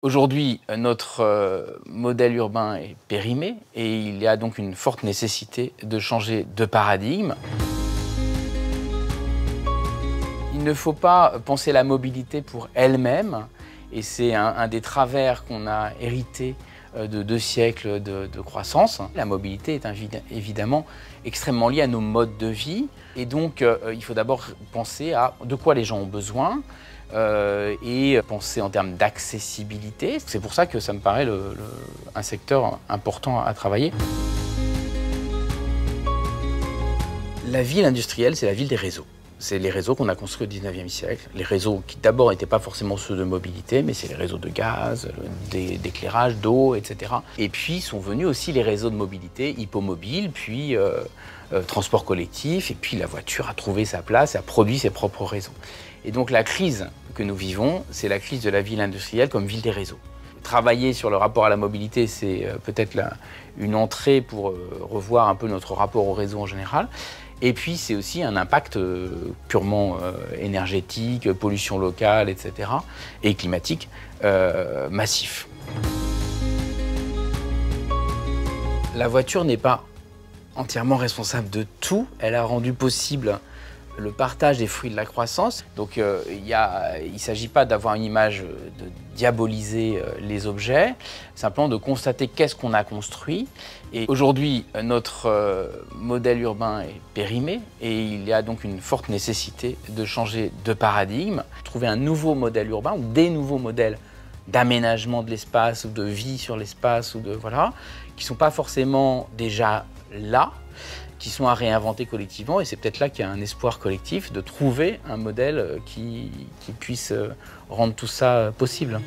Aujourd'hui, notre modèle urbain est périmé et il y a donc une forte nécessité de changer de paradigme. Il ne faut pas penser la mobilité pour elle-même, et c'est un des travers qu'on a hérité de 2 siècles de croissance. La mobilité est évidemment extrêmement liée à nos modes de vie, et donc il faut d'abord penser à de quoi les gens ont besoin, et penser en termes d'accessibilité. C'est pour ça que ça me paraît un secteur important à travailler. La ville industrielle, c'est la ville des réseaux. C'est les réseaux qu'on a construits au 19e siècle. Les réseaux qui d'abord n'étaient pas forcément ceux de mobilité, mais c'est les réseaux de gaz, d'éclairage, d'eau, etc. Et puis sont venus aussi les réseaux de mobilité, hippomobile, puis transport collectif, et puis la voiture a trouvé sa place et a produit ses propres réseaux. Et donc la crise que nous vivons, c'est la crise de la ville industrielle comme ville des réseaux. Travailler sur le rapport à la mobilité, c'est peut-être une entrée pour revoir un peu notre rapport au réseau en général. Et puis c'est aussi un impact purement énergétique, pollution locale, etc. et climatique massif. La voiture n'est pas entièrement responsable de tout. Elle a rendu possible le partage des fruits de la croissance. Donc il ne s'agit pas d'avoir une image de diaboliser les objets, simplement de constater qu'est-ce qu'on a construit. Et aujourd'hui, notre modèle urbain est périmé et il y a donc une forte nécessité de changer de paradigme, trouver un nouveau modèle urbain ou des nouveaux modèles d'aménagement de l'espace ou de vie sur l'espace, ou qui ne sont pas forcément déjà là, qui sont à réinventer collectivement, et c'est peut-être là qu'il y a un espoir collectif de trouver un modèle qui puisse rendre tout ça possible.